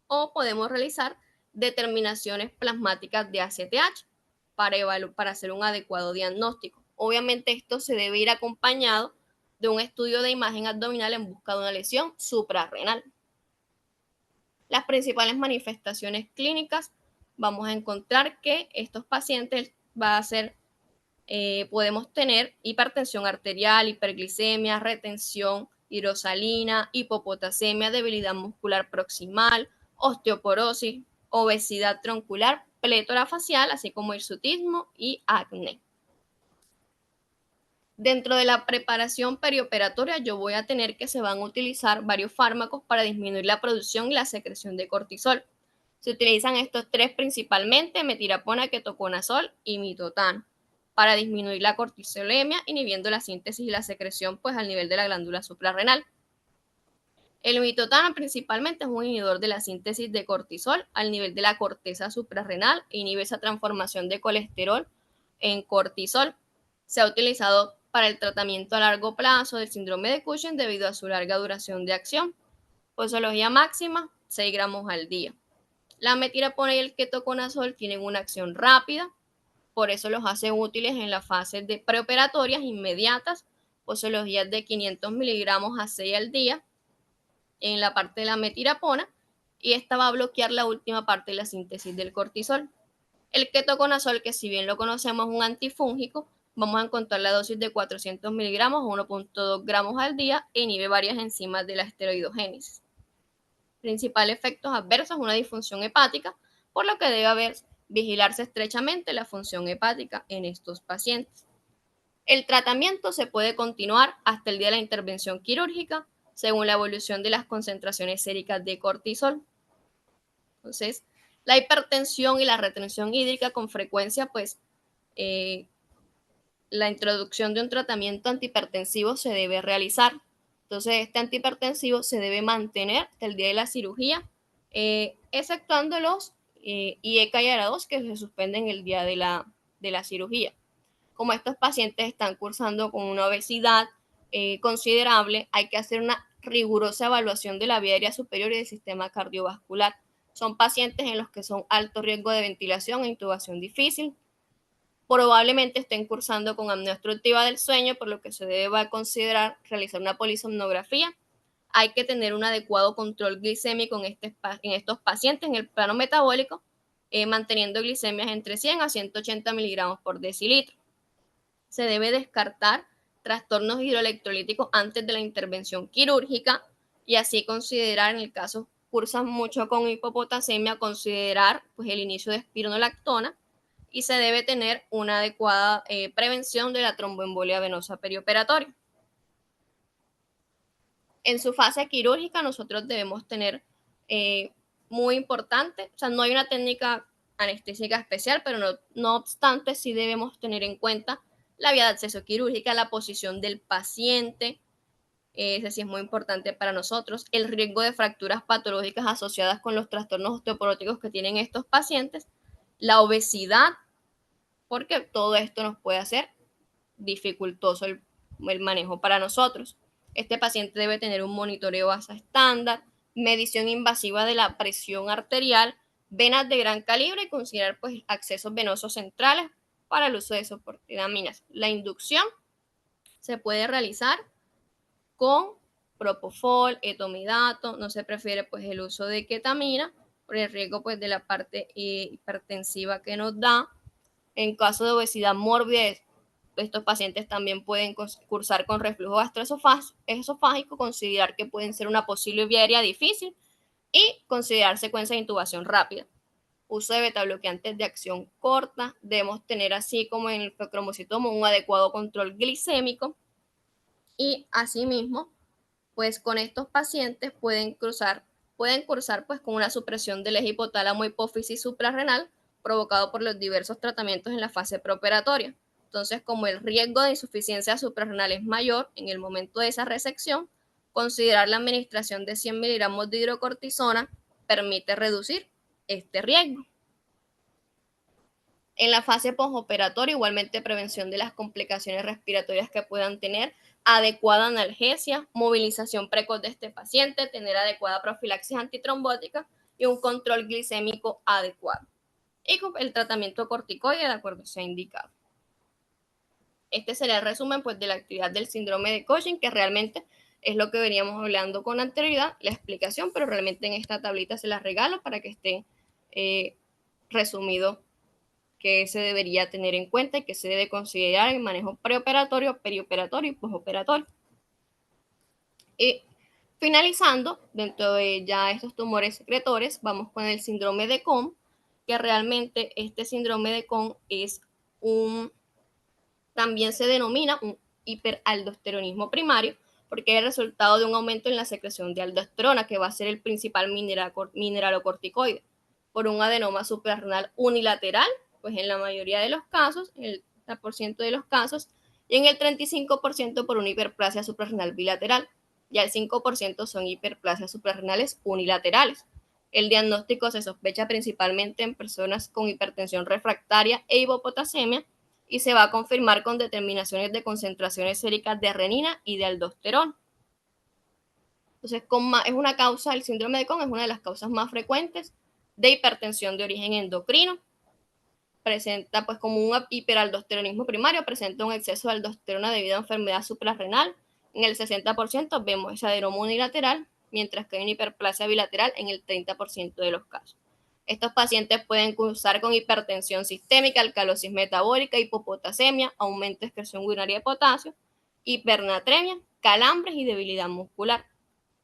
o podemos realizar determinaciones plasmáticas de ACTH para hacer un adecuado diagnóstico. Obviamente esto se debe ir acompañado de un estudio de imagen abdominal en busca de una lesión suprarrenal. Las principales manifestaciones clínicas, vamos a encontrar que estos pacientes podemos tener hipertensión arterial, hiperglicemia, retención hidrosalina, hipopotasemia, debilidad muscular proximal, osteoporosis, obesidad troncular, plétora facial, así como hirsutismo y acné. Dentro de la preparación perioperatoria yo voy a tener que se van a utilizar varios fármacos para disminuir la producción y la secreción de cortisol. Se utilizan estos tres principalmente: metilapona, ketoconazol y mitotán, para disminuir la cortisolemia, inhibiendo la síntesis y la secreción pues al nivel de la glándula suprarrenal. El mitotán principalmente es un inhibidor de la síntesis de cortisol al nivel de la corteza suprarrenal e inhibe esa transformación de colesterol en cortisol. Se ha utilizado para el tratamiento a largo plazo del síndrome de Cushing debido a su larga duración de acción. Posología máxima, 6 gramos al día. La metilapona y el ketoconazol tienen una acción rápida, por eso los hace útiles en las fases de preoperatorias inmediatas, posologías de 500 miligramos a 6 al día en la parte de la metilapona, y esta va a bloquear la última parte de la síntesis del cortisol. El ketoconazol, que si bien lo conocemos es un antifúngico, vamos a encontrar la dosis de 400 miligramos o 1.2 gramos al día e inhibe varias enzimas de la esteroidogénesis. Principales efectos adversos: una disfunción hepática, por lo que debe vigilarse estrechamente la función hepática en estos pacientes. El tratamiento se puede continuar hasta el día de la intervención quirúrgica, según la evolución de las concentraciones séricas de cortisol. Entonces, la hipertensión y la retención hídrica con frecuencia, pues, la introducción de un tratamiento antihipertensivo se debe realizar. Entonces, este antihipertensivo se debe mantener hasta el día de la cirugía, exceptuando los IECA y ARA2 que se suspenden el día de la cirugía. Como estos pacientes están cursando con una obesidad considerable, hay que hacer una rigurosa evaluación de la vía aérea superior y del sistema cardiovascular. Son pacientes en los que son alto riesgo de ventilación e intubación difícil. Probablemente estén cursando con apnea obstructiva del sueño, por lo que se debe considerar realizar una polisomnografía. Hay que tener un adecuado control glicémico en estos pacientes en el plano metabólico, manteniendo glicemias entre 100 a 180 miligramos por decilitro. Se debe descartar trastornos hidroelectrolíticos antes de la intervención quirúrgica y así considerar, en el caso cursan mucho con hipopotasemia, considerar pues el inicio de espironolactona, y se debe tener una adecuada prevención de la tromboembolia venosa perioperatoria. En su fase quirúrgica nosotros debemos tener muy importante, o sea, no hay una técnica anestésica especial, pero no obstante sí debemos tener en cuenta la vía de acceso quirúrgica, la posición del paciente, ese sí es muy importante para nosotros, el riesgo de fracturas patológicas asociadas con los trastornos osteoporóticos que tienen estos pacientes, la obesidad, porque todo esto nos puede hacer dificultoso el manejo para nosotros. Este paciente debe tener un monitoreo ASA estándar, medición invasiva de la presión arterial, venas de gran calibre y considerar pues accesos venosos centrales para el uso de soporte de aminas. La inducción se puede realizar con propofol, etomidato, no se prefiere pues el uso de ketamina por el riesgo pues de la parte hipertensiva que nos da. En caso de obesidad mórbida, estos pacientes también pueden cursar con reflujo gastroesofágico, considerar que pueden ser una posible vía aérea difícil y considerar secuencia de intubación rápida. Uso de betabloqueantes de acción corta. Debemos tener, así como en el feocromocitomo, un adecuado control glicémico y asimismo pues con estos pacientes pueden cursar pues con una supresión del eje hipotálamo hipófisis suprarrenal provocado por los diversos tratamientos en la fase preoperatoria. Entonces, como el riesgo de insuficiencia suprarrenal es mayor en el momento de esa resección, considerar la administración de 100 miligramos de hidrocortisona permite reducir este riesgo. En la fase postoperatoria, igualmente prevención de las complicaciones respiratorias que puedan tener, adecuada analgesia, movilización precoz de este paciente, tener adecuada profilaxis antitrombótica y un control glicémico adecuado. Y el tratamiento corticoide de acuerdo sea indicado. Este sería el resumen pues, de la actividad del síndrome de Cushing, que realmente es lo que veníamos hablando con anterioridad, la explicación, pero realmente en esta tablita se las regalo para que esté resumido que se debería tener en cuenta y que se debe considerar en manejo preoperatorio, perioperatorio y postoperatorio. Y finalizando, dentro de ya estos tumores secretores, vamos con el síndrome de Cohn, que realmente este síndrome de Cohn es también se denomina un hiperaldosteronismo primario, porque es el resultado de un aumento en la secreción de aldosterona, que va a ser el principal mineralocorticoide, por un adenoma suprarrenal unilateral, pues en la mayoría de los casos, en el 30% de los casos, y en el 35% por una hiperplasia suprarrenal bilateral, y el 5% son hiperplasias suprarrenales unilaterales. El diagnóstico se sospecha principalmente en personas con hipertensión refractaria e hipopotasemia, y se va a confirmar con determinaciones de concentraciones séricas de renina y de aldosterona. Entonces, es una causa, el síndrome de Cohn es una de las causas más frecuentes de hipertensión de origen endocrino. Presenta pues como un hiperaldosteronismo primario, presenta un exceso de aldosterona debido a enfermedad suprarrenal. En el 60% vemos ese adenoma unilateral, mientras que hay una hiperplasia bilateral en el 30% de los casos. Estos pacientes pueden cursar con hipertensión sistémica, alcalosis metabólica, hipopotasemia, aumento de excreción urinaria de potasio, hipernatremia, calambres y debilidad muscular.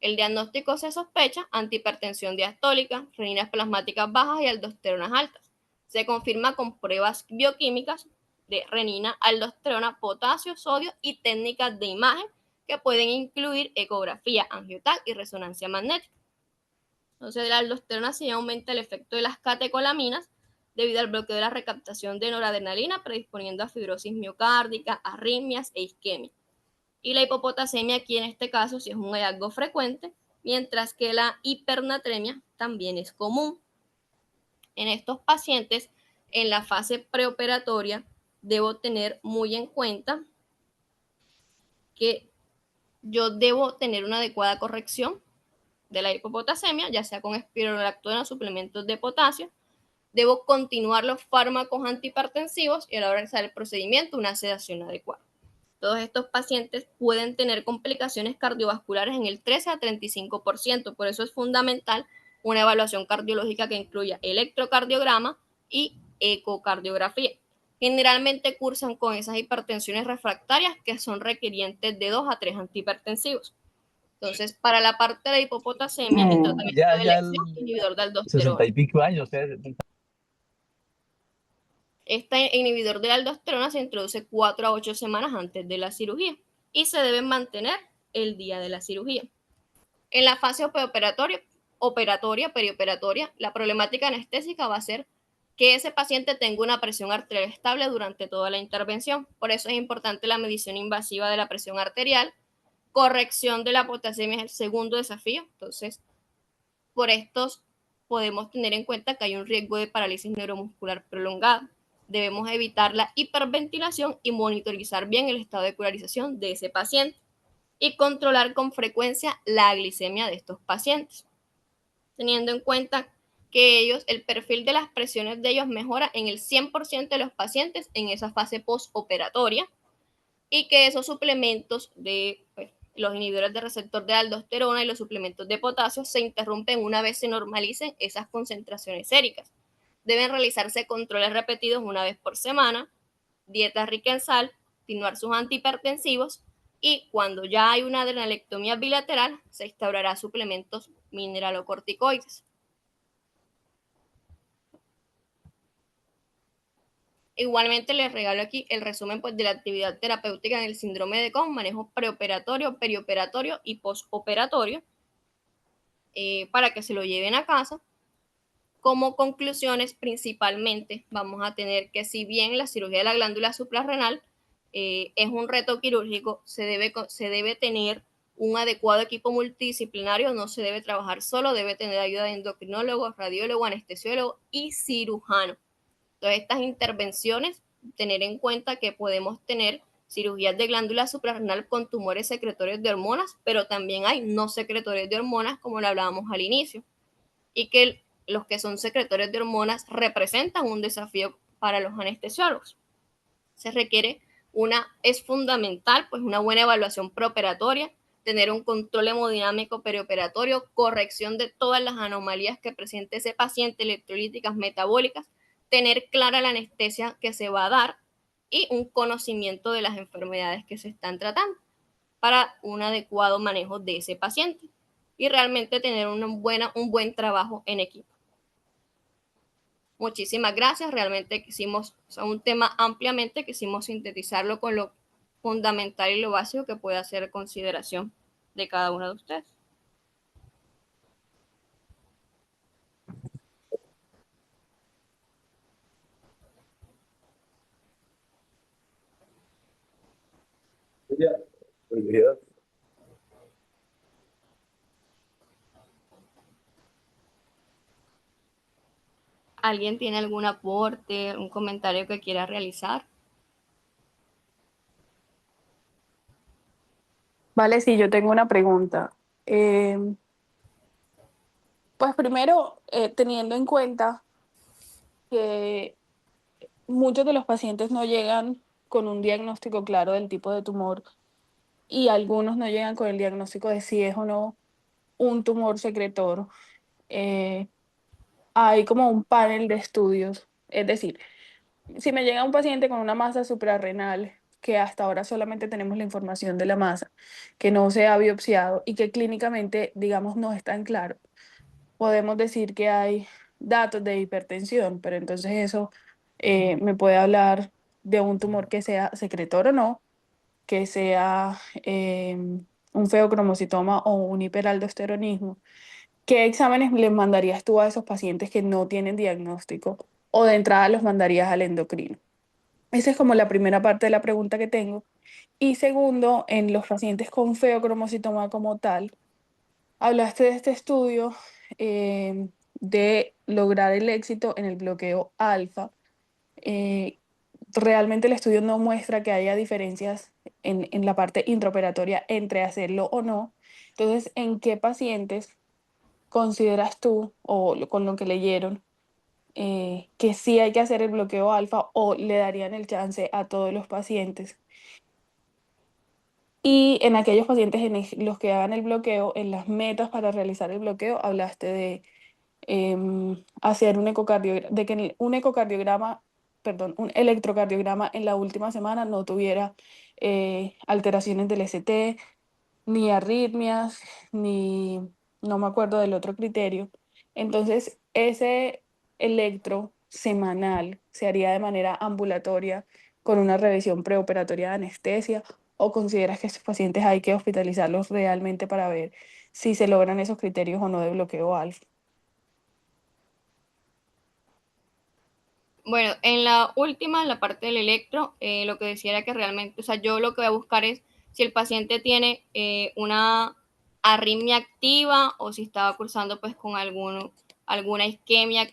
El diagnóstico se sospecha antihipertensión diastólica, reninas plasmáticas bajas y aldosteronas altas. Se confirma con pruebas bioquímicas de renina, aldosterona, potasio, sodio y técnicas de imagen que pueden incluir ecografía, angioTAC y resonancia magnética. Entonces, la aldosterona sí aumenta el efecto de las catecolaminas debido al bloqueo de la recaptación de noradrenalina, predisponiendo a fibrosis miocárdica, arritmias e isquemia. Y la hipopotasemia aquí en este caso sí es un hallazgo frecuente, mientras que la hipernatremia también es común. En estos pacientes, en la fase preoperatoria, debo tener muy en cuenta que yo debo tener una adecuada corrección de la hipopotasemia, ya sea con espironolactona o suplementos de potasio. Debo continuar los fármacos antihipertensivos y a la hora de realizar el procedimiento, una sedación adecuada. Todos estos pacientes pueden tener complicaciones cardiovasculares en el 13 a 35%, por eso es fundamental una evaluación cardiológica que incluya electrocardiograma y ecocardiografía. Generalmente cursan con esas hipertensiones refractarias que son requirientes de 2 a 3 antihipertensivos. Entonces, para la parte de la hipopotasemia, el tratamiento Ya, de ya elección inhibidor de aldosterona. 60 y pico años. Este inhibidor de la aldosterona se introduce 4 a 8 semanas antes de la cirugía y se debe mantener el día de la cirugía. En la fase perioperatoria, la problemática anestésica va a ser que ese paciente tenga una presión arterial estable durante toda la intervención. Por eso es importante la medición invasiva de la presión arterial. Corrección de la potasemia es el segundo desafío. Entonces, por estos podemos tener en cuenta que hay un riesgo de parálisis neuromuscular prolongada. Debemos evitar la hiperventilación y monitorizar bien el estado de curarización de ese paciente y controlar con frecuencia la glicemia de estos pacientes, teniendo en cuenta que el perfil de las presiones de ellos mejora en el 100% de los pacientes en esa fase postoperatoria y que esos suplementos de los inhibidores de receptor de aldosterona y los suplementos de potasio se interrumpen una vez se normalicen esas concentraciones séricas. Deben realizarse controles repetidos una vez por semana, dieta rica en sal, continuar sus antihipertensivos y cuando ya hay una adrenalectomía bilateral se instaurará suplementos mineralocorticoides. Igualmente les regalo aquí el resumen pues, de la actividad terapéutica en el síndrome de Cohn, manejo preoperatorio, perioperatorio y postoperatorio, para que se lo lleven a casa. Como conclusiones, principalmente vamos a tener que si bien la cirugía de la glándula suprarrenal es un reto quirúrgico, se debe tener un adecuado equipo multidisciplinario, no se debe trabajar solo, debe tener ayuda de endocrinólogo, radiólogo, anestesiólogo y cirujano. Entonces, estas intervenciones, tener en cuenta que podemos tener cirugías de glándula suprarrenal con tumores secretorios de hormonas, pero también hay no secretorios de hormonas, como lo hablábamos al inicio, y que los que son secretorios de hormonas representan un desafío para los anestesiólogos. Se requiere es fundamental pues una buena evaluación preoperatoria, tener un control hemodinámico perioperatorio, corrección de todas las anomalías que presente ese paciente, electrolíticas, metabólicas, tener clara la anestesia que se va a dar y un conocimiento de las enfermedades que se están tratando para un adecuado manejo de ese paciente y realmente tener un buen trabajo en equipo. Muchísimas gracias, realmente quisimos, o sea, un tema ampliamente, quisimos sintetizarlo con lo fundamental y lo básico que puede hacer consideración de cada uno de ustedes. Ya, olvidado. ¿Alguien tiene algún aporte, un comentario que quiera realizar? Vale, sí, yo tengo una pregunta. Eh, pues primero, teniendo en cuenta que muchos de los pacientes no llegan con un diagnóstico claro del tipo de tumor y algunos no llegan con el diagnóstico de si es o no un tumor secretor, eh, hay como un panel de estudios. Es decir, si me llega un paciente con una masa suprarrenal, que hasta ahora solamente tenemos la información de la masa, que no se ha biopsiado y que clínicamente, digamos, no es tan claro, podemos decir que hay datos de hipertensión, pero entonces eso me puede hablar de un tumor que sea secretor o no, que sea un feocromocitoma o un hiperaldosteronismo. ¿Qué exámenes les mandarías tú a esos pacientes que no tienen diagnóstico o de entrada los mandarías al endocrino? Esa es como la primera parte de la pregunta que tengo. Y segundo, en los pacientes con feocromocitoma como tal, hablaste de este estudio de lograr el éxito en el bloqueo alfa. Eh, Realmente el estudio no muestra que haya diferencias en la parte intraoperatoria entre hacerlo o no. Entonces, ¿en qué pacientes consideras tú, o con lo que leyeron, que sí hay que hacer el bloqueo alfa o le darían el chance a todos los pacientes? Y en aquellos pacientes los que hagan el bloqueo, en las metas para realizar el bloqueo, hablaste de hacer un ecocardiograma, de que un ecocardiograma, perdón, un electrocardiograma en la última semana no tuviera alteraciones del ST, ni arritmias, ni no me acuerdo del otro criterio. Entonces, ese electro semanal se haría de manera ambulatoria con una revisión preoperatoria de anestesia, o consideras que estos pacientes hay que hospitalizarlos realmente para ver si se logran esos criterios o no de bloqueo alfa. Bueno, en la última, en la parte del electro, lo que decía era que realmente, o sea, yo lo que voy a buscar es si el paciente tiene una arritmia activa o si estaba cursando pues con alguna isquemia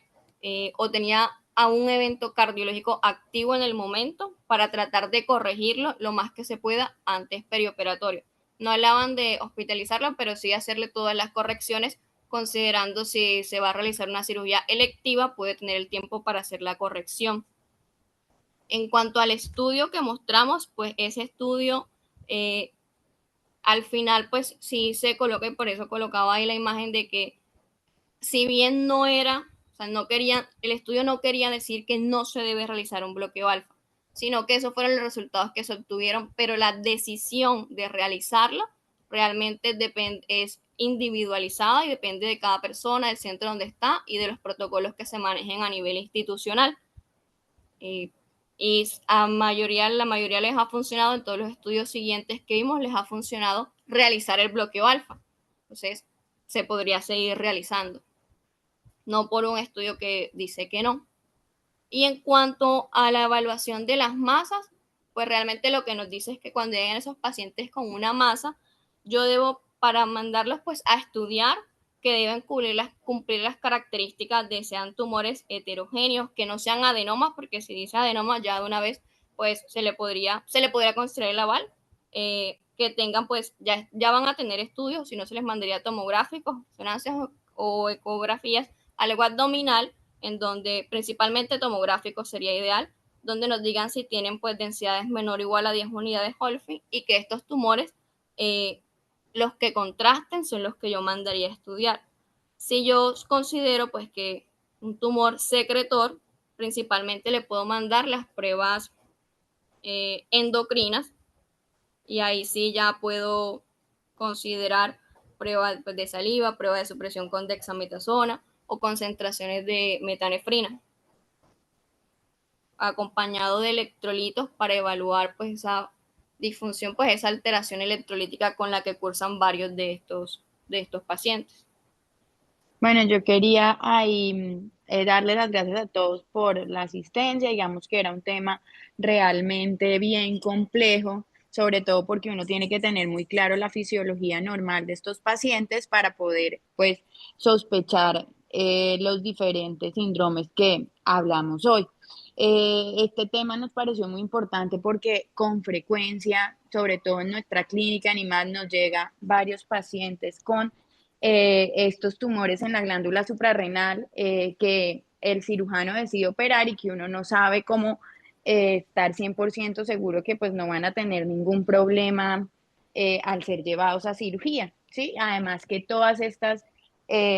o tenía a un evento cardiológico activo en el momento para tratar de corregirlo lo más que se pueda antes perioperatorio. No hablaban de hospitalizarla, pero sí hacerle todas las correcciones considerando si se va a realizar una cirugía electiva, puede tener el tiempo para hacer la corrección. En cuanto al estudio que mostramos, pues ese estudio al final pues sí se coloca y por eso colocaba ahí la imagen de que si bien no era, o sea, no quería, el estudio no quería decir que no se debe realizar un bloqueo alfa, sino que esos fueron los resultados que se obtuvieron, pero la decisión de realizarlo realmente es individualizada y depende de cada persona, del centro donde está y de los protocolos que se manejen a nivel institucional. Eh, y la mayoría les ha funcionado, en todos los estudios siguientes que vimos, les ha funcionado realizar el bloqueo alfa. Entonces, se podría seguir realizando, no por un estudio que dice que no. Y en cuanto a la evaluación de las masas, pues realmente lo que nos dice es que cuando lleguen esos pacientes con una masa, yo debo, para mandarlos pues a estudiar, que deben cumplir las características de sean tumores heterogéneos, que no sean adenomas, porque si dice adenoma ya de una vez pues se le podría considerar el aval, que tengan pues ya van a tener estudios, si no se les mandaría tomográficos, resonancias o ecografías al lengua abdominal, en donde principalmente tomográfico sería ideal, donde nos digan si tienen pues densidades menor o igual a 10 unidades Holfin y que estos tumores, los que contrasten son los que yo mandaría a estudiar. Si yo considero pues que un tumor secretor, principalmente le puedo mandar las pruebas endocrinas y ahí sí ya puedo considerar pruebas pues, de saliva, pruebas de supresión con dexametasona o concentraciones de metanefrina, acompañado de electrolitos para evaluar pues esa disfunción, pues esa alteración electrolítica con la que cursan varios de estos pacientes. Bueno, yo quería ahí darle las gracias a todos por la asistencia. Digamos que era un tema realmente bien complejo, sobre todo porque uno tiene que tener muy claro la fisiología normal de estos pacientes para poder, pues, sospechar los diferentes síndromes que hablamos hoy. Este tema nos pareció muy importante porque con frecuencia, sobre todo en nuestra clínica animal, nos llega varios pacientes con estos tumores en la glándula suprarrenal que el cirujano decide operar y que uno no sabe cómo estar 100% seguro que pues no van a tener ningún problema al ser llevados a cirugía, ¿sí? Además que todas estas,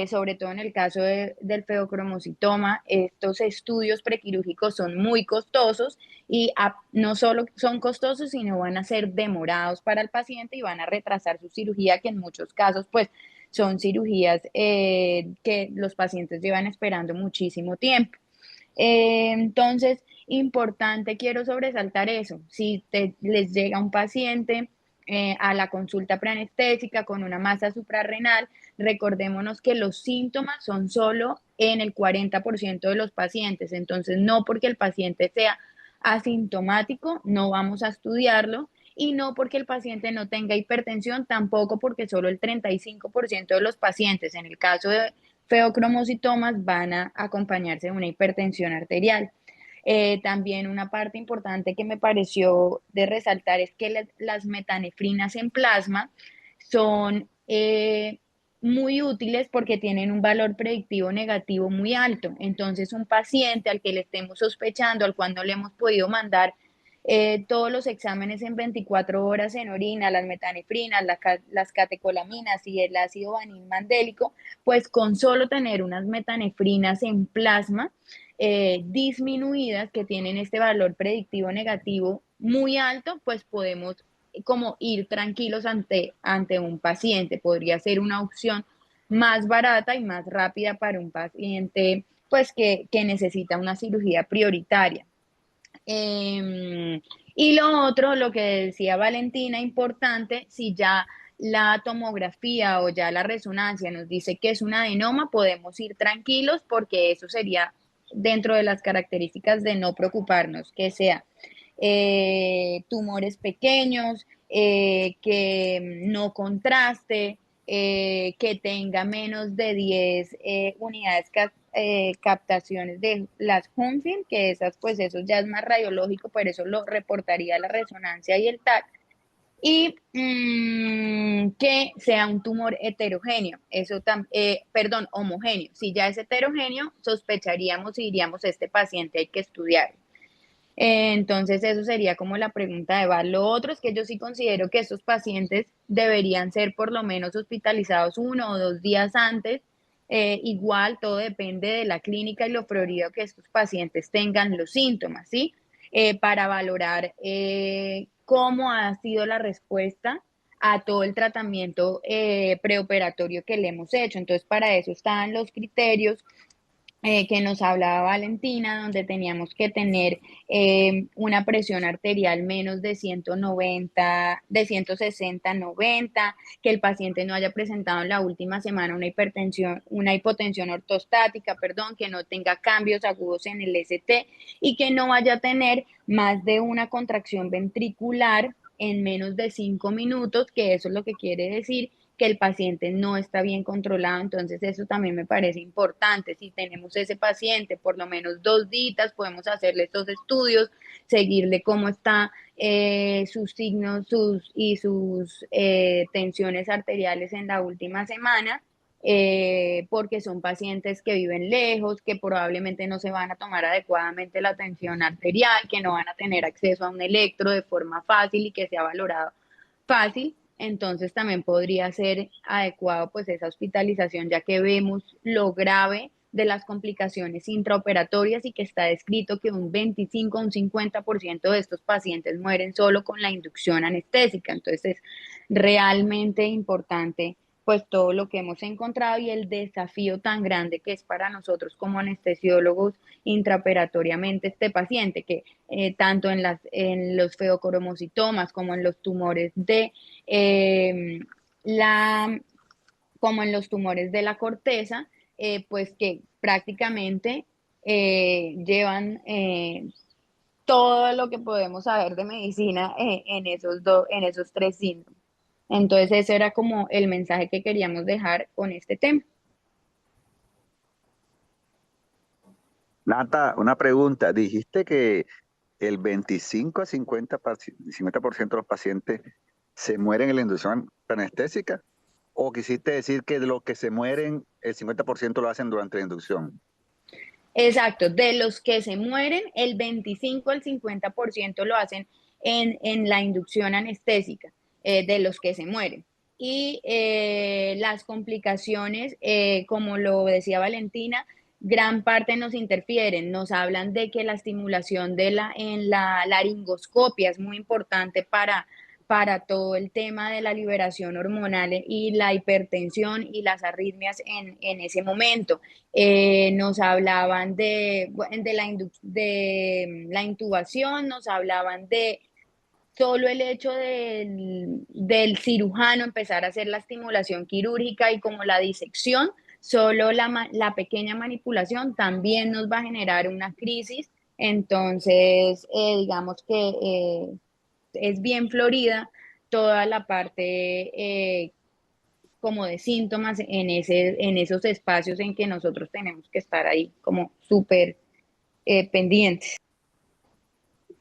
sobre todo en el caso del feocromocitoma, estos estudios prequirúrgicos son muy costosos y no solo son costosos, sino van a ser demorados para el paciente y van a retrasar su cirugía, que en muchos casos pues son cirugías que los pacientes llevan esperando muchísimo tiempo. Entonces, importante, quiero sobresaltar eso. Si les llega un paciente a la consulta preanestésica con una masa suprarrenal, recordémonos que los síntomas son solo en el 40% de los pacientes. Entonces, no porque el paciente sea asintomático, no vamos a estudiarlo, y no porque el paciente no tenga hipertensión, tampoco porque solo el 35% de los pacientes, en el caso de feocromocitomas, van a acompañarse de una hipertensión arterial. También una parte importante que me pareció de resaltar es que las metanefrinas en plasma son muy útiles porque tienen un valor predictivo negativo muy alto. Entonces, un paciente al que le estemos sospechando, al cual no le hemos podido mandar todos los exámenes en 24 horas en orina, las metanefrinas, las catecolaminas y el ácido vanil-mandélico, pues con solo tener unas metanefrinas en plasma disminuidas que tienen este valor predictivo negativo muy alto, pues podemos como ir tranquilos ante un paciente. Podría ser una opción más barata y más rápida para un paciente pues que necesita una cirugía prioritaria. Y lo otro, lo que decía Valentina, importante, si ya la tomografía o ya la resonancia nos dice que es un adenoma, podemos ir tranquilos porque eso sería dentro de las características de no preocuparnos, que sea tumores pequeños, que no contraste, que tenga menos de 10 unidades captaciones de las Hunfin, que esas, pues eso ya es más radiológico, pero eso lo reportaría la resonancia y el TAC, y que sea un tumor heterogéneo, perdón, homogéneo. Si ya es heterogéneo, sospecharíamos y diríamos, este paciente hay que estudiar. Entonces, eso sería como la pregunta de Val. Lo otro es que yo sí considero que estos pacientes deberían ser por lo menos hospitalizados 1 o 2 días antes. Igual, todo depende de la clínica y lo prioridad que estos pacientes tengan los síntomas, ¿sí? Para valorar cómo ha sido la respuesta a todo el tratamiento preoperatorio que le hemos hecho. Entonces, para eso están los criterios que nos hablaba Valentina, donde teníamos que tener una presión arterial menos de 190, de 160-90, que el paciente no haya presentado en la última semana una hipotensión ortostática, perdón, que no tenga cambios agudos en el ST y que no vaya a tener más de una contracción ventricular en menos de 5 minutos, que eso es lo que quiere decir que el paciente no está bien controlado. Entonces eso también me parece importante. Si tenemos ese paciente por lo menos 2 días, podemos hacerle estos estudios, seguirle cómo está sus signos sus tensiones arteriales en la última semana, porque son pacientes que viven lejos, que probablemente no se van a tomar adecuadamente la tensión arterial, que no van a tener acceso a un electro de forma fácil y que sea valorado fácil. Entonces también podría ser adecuado pues esa hospitalización, ya que vemos lo grave de las complicaciones intraoperatorias y que está descrito que un 25 o un 50% de estos pacientes mueren solo con la inducción anestésica. Entonces es realmente importante pues todo lo que hemos encontrado y el desafío tan grande que es para nosotros como anestesiólogos intraoperatoriamente este paciente, que tanto en los feocoromocitomas como en los tumores de eh, la, como en los tumores de la corteza, pues que prácticamente llevan todo lo que podemos saber de medicina en esos tres síndromes. Entonces ese era como el mensaje que queríamos dejar con este tema. Nata, una pregunta. Dijiste que el 25 a 50% de los pacientes se mueren en la inducción anestésica, o quisiste decir que de los que se mueren, el 50% lo hacen durante la inducción. Exacto, de los que se mueren, el 25 al 50% lo hacen en la inducción anestésica, de los que se mueren. Y las complicaciones, como lo decía Valentina, gran parte nos interfieren, nos hablan de que la estimulación en la laringoscopia es muy importante para todo el tema de la liberación hormonal y la hipertensión y las arritmias en ese momento. Nos hablaban de la intubación, nos hablaban de solo el hecho del cirujano empezar a hacer la estimulación quirúrgica y como la disección, solo la pequeña manipulación también nos va a generar una crisis. Entonces, digamos que es bien florida toda la parte como de síntomas en esos espacios en que nosotros tenemos que estar ahí como súper pendientes.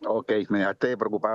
Ok, me dejaste preocupado.